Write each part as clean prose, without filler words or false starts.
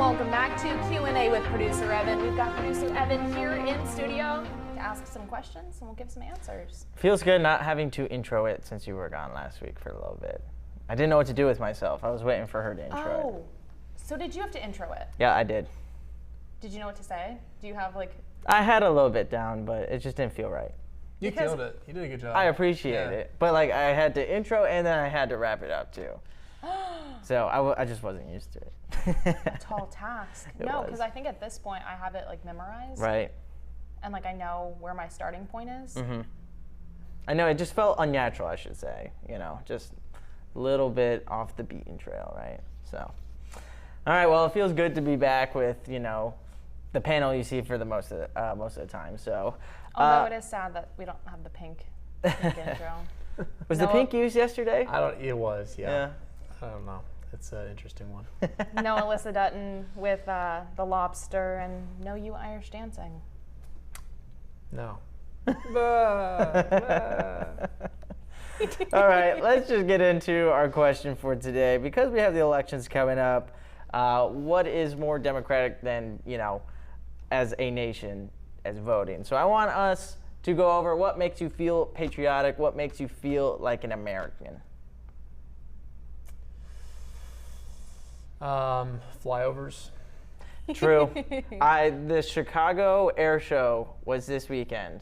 Welcome back to Q&A with producer Evan. We've got producer Evan here in studio to ask some questions, and we'll give some answers. Feels good not having to intro it since you were gone last week for a little bit. I didn't know what to do with myself. I was waiting for her to intro it. Oh, so did you have to intro it? Yeah, I did. Did you know what to say? Do you have like... I had a little bit down, but it just didn't feel right. You killed it. You did a good job. I appreciate it. But like I had to intro and then I had to wrap it up too. So I just wasn't used to it. A tall task. No, because I think at this point I have it like memorized. Right. And like I know where my starting point is. Mm-hmm. I know, it just felt unnatural, I should say. You know, just a little bit off the beaten trail, right? So, all right, well, it feels good to be back with, you know, the panel you see for the most of the time. So, although it is sad that we don't have the pink intro. Was the pink used yesterday? It was, yeah. I don't know. It's an interesting one. No Alyssa Dutton with the lobster, and no you Irish dancing. No. All right, let's just get into our question for today. Because we have the elections coming up, what is more democratic than, you know, as a nation, as voting? So I want us to go over what makes you feel patriotic, what makes you feel like an American. Flyovers. True. The Chicago Air Show was this weekend,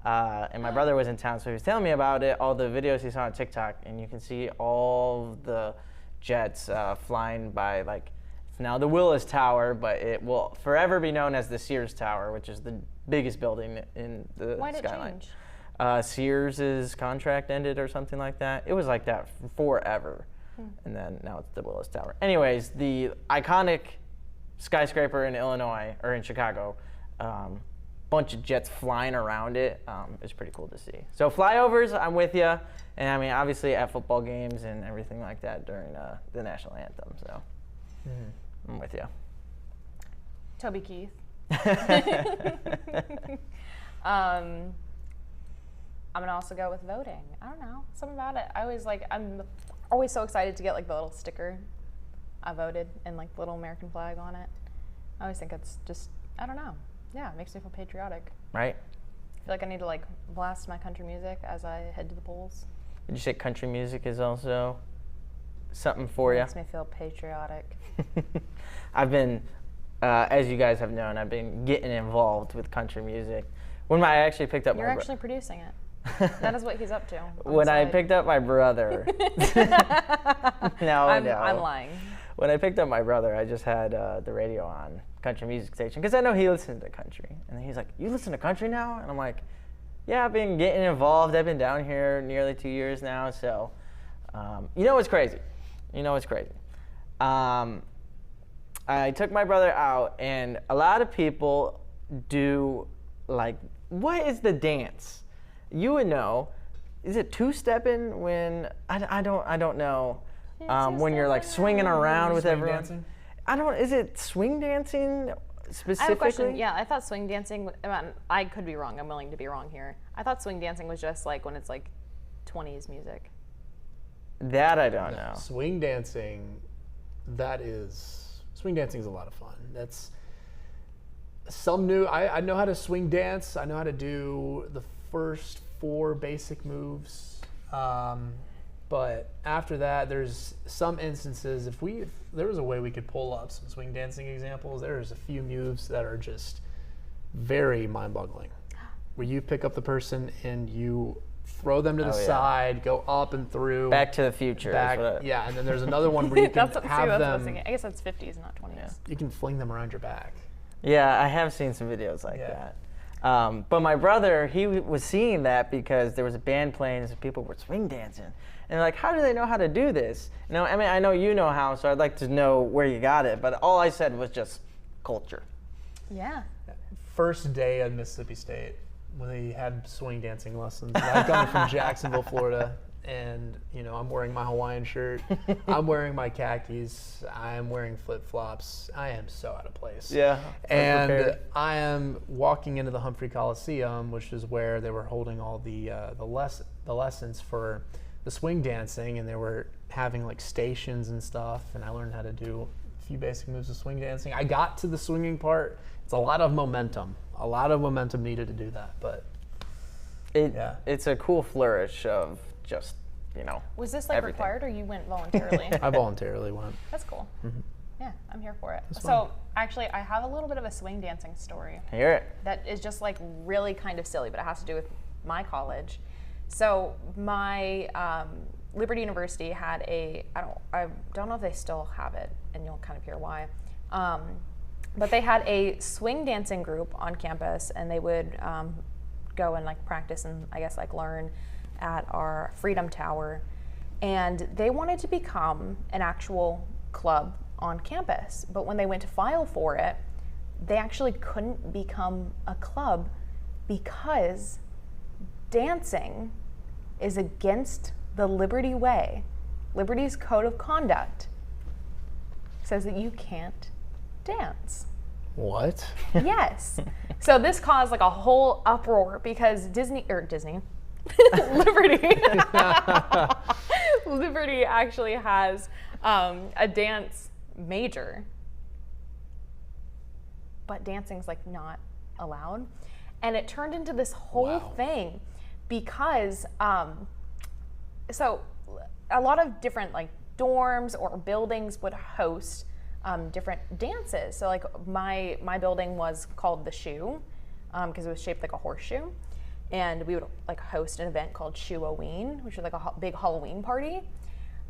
and my brother was in town, so he was telling me about it, all the videos he saw on TikTok, and you can see all the jets flying by. Like, it's now the Willis Tower, but it will forever be known as the Sears Tower, which is the biggest building in the Why did skyline. it change? Sears's contract ended or something like that. It was like that forever. And then now it's the Willis Tower. Anyways, the iconic skyscraper in Illinois, or in Chicago, bunch of jets flying around it. It's pretty cool to see. So flyovers, I'm with you. And I mean, obviously at football games and everything like that during the national anthem. So I'm with you. Toby Keith. I'm gonna also go with voting. I don't know, something about it. I'm always so excited to get like the little sticker I voted and like the little American flag on it. I always think it's just, I don't know. Yeah, it makes me feel patriotic. Right. I feel like I need to like blast my country music as I head to the polls. Did you say country music is also something for you? Makes me feel patriotic. I've been, as you guys have known, I've been getting involved with country music. When I actually picked up You're actually producing it. That is what he's up to. When I picked up my brother. I'm lying. When I picked up my brother, I just had the radio on, country music station, because I know he listens to country. And then he's like, "You listen to country now?" And I'm like, "Yeah, I've been getting involved. I've been down here nearly 2 years now." So, you know what's crazy? I took my brother out, and a lot of people do, like, what is the dance? You would know. Is it two-stepping when I don't know. When you're like swinging around with everyone. Dancing? Is it swing dancing specifically? I have a question. Yeah, I thought swing dancing, I could be wrong. I'm willing to be wrong here. I thought swing dancing was just like when it's like 20s music. That I don't know. Swing dancing is a lot of fun. That's some new. I know how to swing dance. I know how to do the first 4 basic moves, but after that, there's some instances. If there was a way we could pull up some swing dancing examples, there's a few moves that are just very mind-boggling, where you pick up the person and you throw them to the side, go up and through. Back to the Future. Yeah, and then there's another one where you can have them. I guess that's 50s, not 20s. Yeah. You can fling them around your back. Yeah, I have seen some videos like that. But my brother, he was seeing that because there was a band playing and some people were swing dancing. And they're like, how do they know how to do this? You know, I mean, I know you know how, so I'd like to know where you got it. But all I said was just culture. Yeah. First day at Mississippi State, when they had swing dancing lessons. I come from Jacksonville, Florida, and you know, I'm wearing my Hawaiian shirt. I'm wearing my khakis. I'm wearing flip-flops. I am so out of place. Yeah. And I am walking into the Humphrey Coliseum, which is where they were holding all the lessons for the swing dancing, and they were having like stations and stuff, and I learned how to do a few basic moves of swing dancing. I got to the swinging part. It's a lot of momentum. A lot of momentum needed to do that, but it's a cool flourish of just, Was this like everything. required, or you went voluntarily? I voluntarily went. That's cool. Yeah, I'm here for it. That's So fun. actually, I have a little bit of a swing dancing story Hear it. that is just like really kind of silly, but it has to do with my college. So my Liberty University had I don't know if they still have it, and you'll kind of hear why. But they had a swing dancing group on campus, and they would go and like practice and I guess like learn at our Freedom Tower. And they wanted to become an actual club on campus, but when they went to file for it, they actually couldn't become a club because dancing is against the Liberty Way. Liberty's code of conduct says that you can't dance. What? Yes. So this caused like a whole uproar because Liberty actually has a dance major, but dancing's like not allowed. And it turned into this whole thing because so a lot of different like dorms or buildings would host different dances. So like my building was called the Shoe because it was shaped like a horseshoe, and we would like host an event called Shoe-O-Ween, which was like a big Halloween party,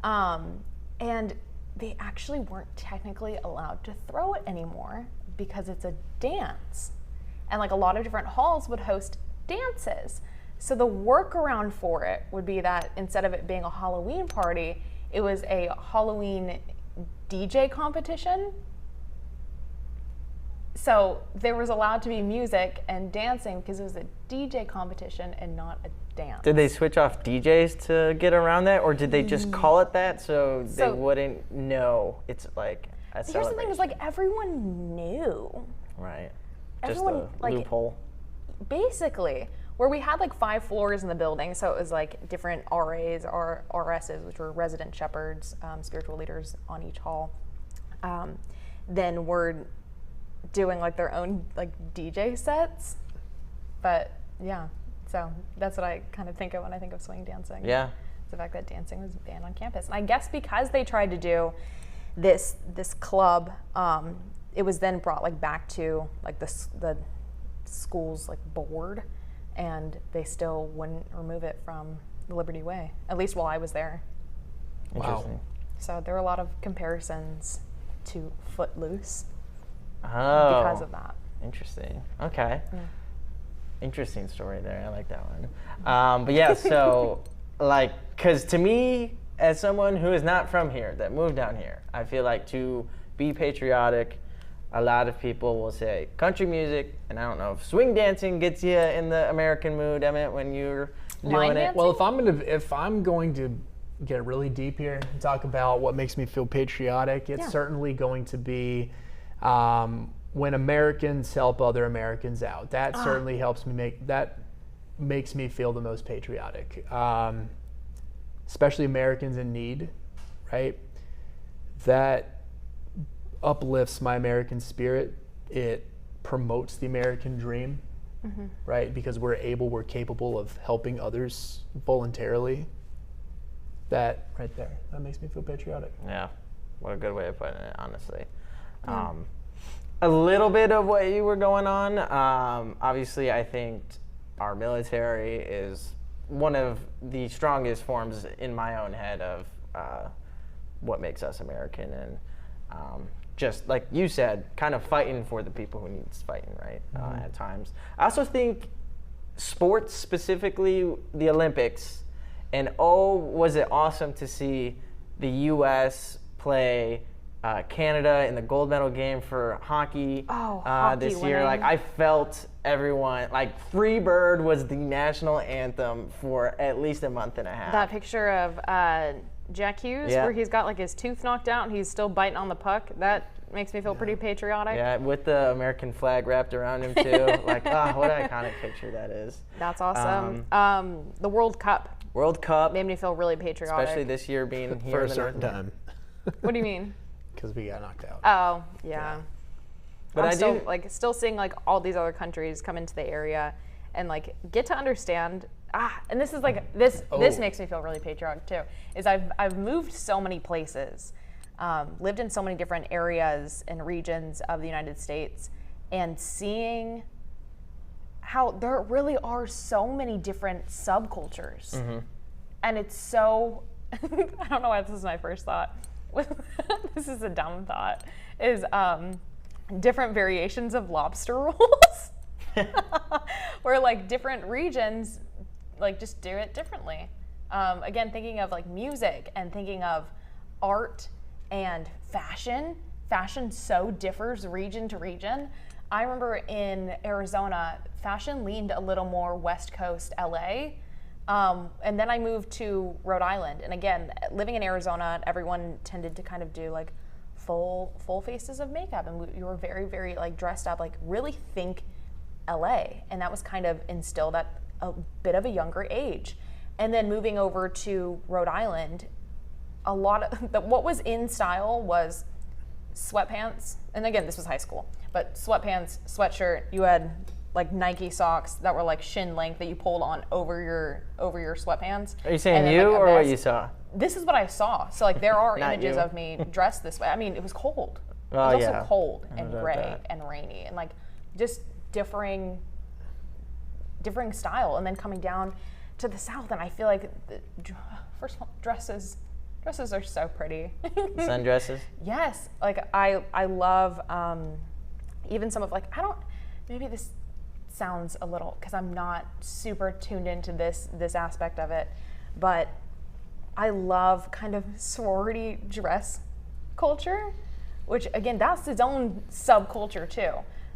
and they actually weren't technically allowed to throw it anymore because it's a dance, and like a lot of different halls would host dances. So the workaround for it would be that instead of it being a Halloween party, it was a Halloween DJ competition. So there was allowed to be music and dancing because it was a DJ competition and not a dance. Did they switch off DJs to get around that, or did they just call it that so they wouldn't know it's like a celebration? Here's the thing: is like everyone knew. Right. Everyone, just a like, loophole. Basically, where we had like 5 floors in the building, so it was like different RAs or RSs, which were resident shepherds, spiritual leaders on each hall. Then we're doing like their own like DJ sets, but yeah, so that's what I kind of think of when I think of swing dancing. Yeah. The fact that dancing was banned on campus, and I guess because they tried to do this club, it was then brought like back to like the school's like board, and they still wouldn't remove it from the Liberty Way, at least while I was there. Interesting. Wow. So there were a lot of comparisons to Footloose Oh. because of that. Interesting. Okay. Yeah. Interesting story there. I like that one. But yeah, so like, because to me, as someone who is not from here, that moved down here, I feel like to be patriotic, a lot of people will say country music, and I don't know if swing dancing gets you in the American mood, Emmett, when you're doing Line it. dancing? Well, if I'm going to get really deep here and talk about what makes me feel patriotic, it's certainly going to be when Americans help other Americans out. That certainly helps me makes me feel the most patriotic. Especially Americans in need, right? That uplifts my American spirit. It promotes the American dream, right? Because we're capable of helping others voluntarily. That right there, that makes me feel patriotic. Yeah, what a good way of putting it, honestly. A little bit of what you were going on. Obviously, I think our military is one of the strongest forms in my own head of what makes us American, and just like you said, kind of fighting for the people who need fighting, right? At times. I also think sports, specifically the Olympics, and was it awesome to see the U.S. play Canada in the gold medal game for hockey, this year. winning. Like I felt everyone, like Free Bird was the national anthem for at least a month and a half. That picture of Jack Hughes, Yeah. where he's got like his tooth knocked out and he's still biting on the puck, that makes me feel pretty patriotic. Yeah, with the American flag wrapped around him too. Like, what an iconic picture that is. That's awesome. The World Cup World Cup, made me feel really patriotic. especially this year being here For in a the certain time. What do you mean? because we got knocked out. Oh, yeah. But I'm I still, do still seeing like all these other countries come into the area and like get to understand. And this is like this makes me feel really patriotic too. Is I've moved so many places, lived in so many different areas and regions of the United States, and seeing how there really are so many different subcultures, and it's so. I don't know why this is my first thought. This is a dumb thought. Is different variations of lobster rolls, where like different regions like just do it differently. Again, thinking of like music and thinking of art and fashion. Fashion so differs region to region. I remember in Arizona, fashion leaned a little more West Coast LA. And then I moved to Rhode Island. And again, living in Arizona, everyone tended to kind of do like full faces of makeup. And you were very, very like dressed up, like really think LA. And that was kind of instilled at a bit of a younger age. And then moving over to Rhode Island, a lot of what was in style was sweatpants. And again, this was high school, but sweatpants, sweatshirt, you had like Nike socks that were like shin length that you pulled on over your sweatpants. Are you saying then, you like, or what you saw? This is what I saw. So like there are Not images you. of me dressed this way. I mean, it was cold. It Oh, was yeah. also cold I and know gray that. and rainy and like just differing style. And then coming down to the South, and I feel like first of all, dresses are so pretty. Sundresses? Yes, like I love even some of like maybe this sounds a little because I'm not super tuned into this aspect of it, but I love kind of sorority dress culture, which again that's its own subculture too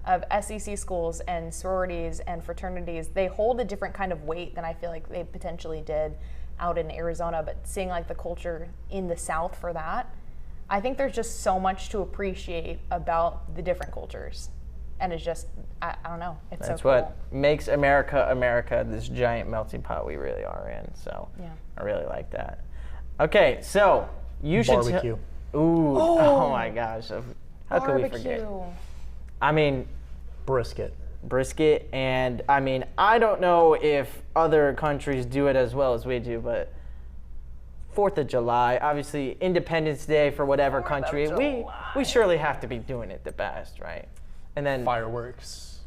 of SEC schools and sororities and fraternities. They hold a different kind of weight than I feel like they potentially did out in Arizona, but seeing like the culture in the South for that, I think there's just so much to appreciate about the different cultures. And it's just, I don't know, it's That's so cool. what makes America America, this giant melting pot we really are in. So Yeah. I really like that. Okay, so you should Barbecue. Ooh, oh my gosh. How could we forget? Barbecue. I mean, Brisket. brisket, and I mean, I don't know if other countries do it as well as we do, but 4th of July, obviously Independence Day for whatever 4th of country, July. we surely have to be doing it the best, right? And then Fireworks.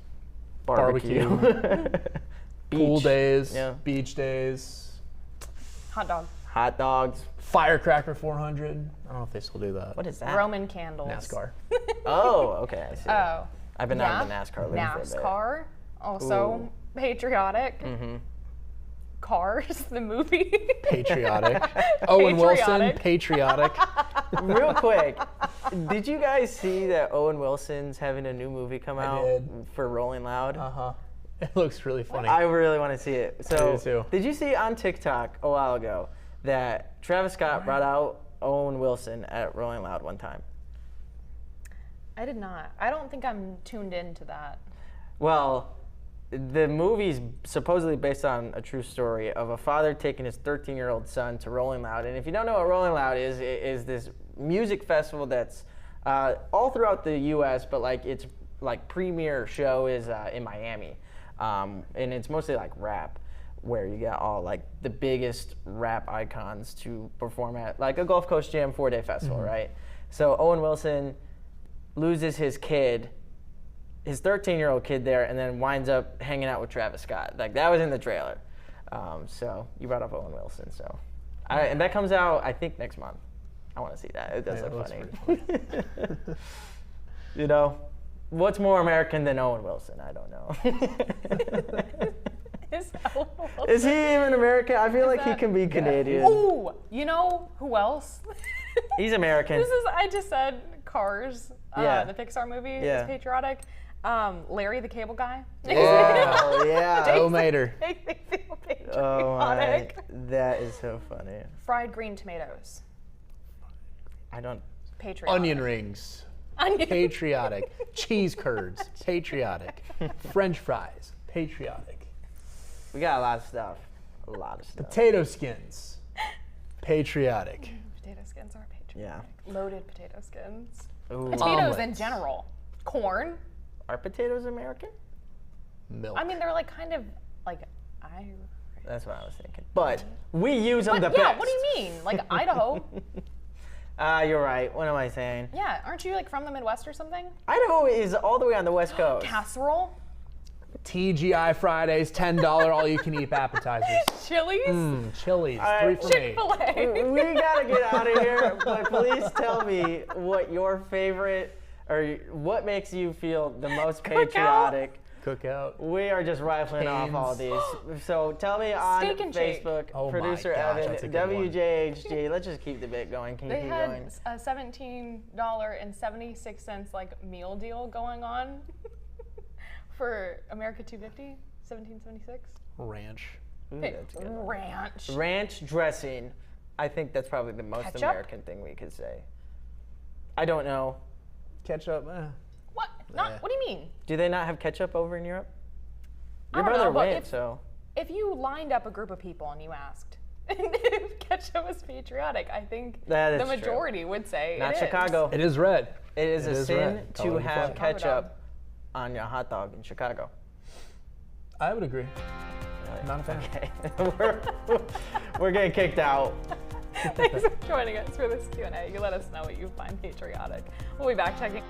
barbecue. Pool Beach. days. Yeah. Beach days. Hot dog. Hot dogs. Firecracker 400. I don't know if they still do that. What is that? Roman candles. NASCAR. Oh, okay, I see. Oh. I've been out of the NASCAR league for a bit. NASCAR, also patriotic. Mm-hmm. Cars, the movie. Patriotic. Owen Wilson, patriotic. Real quick, did you guys see that Owen Wilson's having a new movie come out did. for Rolling Loud? Uh-huh. It looks really funny. I really want to see it. So, do too. did you see on TikTok a while ago that Travis Scott brought out Owen Wilson at Rolling Loud one time? I did not. I don't think I'm tuned into that. Well, the movie's supposedly based on a true story of a father taking his 13-year-old son to Rolling Loud. And if you don't know what Rolling Loud is this music festival that's all throughout the U.S., but like its like premier show is in Miami, and it's mostly like rap, where you get all like the biggest rap icons to perform at like a Gulf Coast Jam 4-day festival, right? So Owen Wilson loses his kid, his 13-year-old kid there, and then winds up hanging out with Travis Scott. Like that was in the trailer. So you brought up Owen Wilson, so and that comes out I think next month. I want to see that. It does Yeah, look it looks funny. pretty funny. You know, what's more American than Owen Wilson? I don't know. Is Owen Wilson- Is he even American? I feel like he that- can be Canadian. Ooh, you know who else? He's American. I just said Cars, Yeah. the Pixar movie Yeah. is patriotic. Larry the Cable Guy. Oh, yeah. Joe Mater. Makes me feel Oh, my. patriotic. That is so funny. Fried green tomatoes. I don't. Patriotic. Onion rings. Onion. Patriotic. Cheese curds. Patriotic. French fries. Patriotic. We got a lot of stuff. A lot of stuff. Potato skins. Patriotic. Potato skins. skins are patriotic. Yeah. Loaded potato skins. Ooh. Potatoes in Omelets. general. Corn. Are potatoes American? Milk. I mean, they're like kind of like Irish. That's what I was thinking. But we use them the But yeah, best. what do you mean? Like Idaho? You're right. What am I saying? Yeah, aren't you like from the Midwest or something? Idaho is all the way on the West Coast. Casserole? TGI Fridays, $10 all-you-can-eat appetizers. Chilies? Chili's, All right. 3 for me. Chick-fil-A? We gotta get out of here, but please tell me what your favorite, or what makes you feel the most patriotic. Cookout. We are just rifling off all these. So tell me on Steak and shake. Facebook, Oh my producer gosh, Evan, that's a good one. WJHG. Let's just keep the bit going. Can you They keep had going? a $17.76 like meal deal going on for America 250, $17.76. Ranch. Ooh, that's a good one. Ranch. Ranch dressing. I think that's probably the most Ketchup? American thing we could say. I don't know. Ketchup. What? Not. What do you mean? Do they not have ketchup over in Europe? I Your don't brother know, but went, if- so. If you lined up a group of people and you asked if ketchup was patriotic, I think That is the true. majority would say Not it is. Chicago. It is red. It is It a is sin red. to Color of the have flag. ketchup on your hot dog in Chicago. I would agree. Not a fan. Okay. we're getting kicked out. Thanks for joining us for this Q&A. You let us know what you find patriotic. We'll be back checking.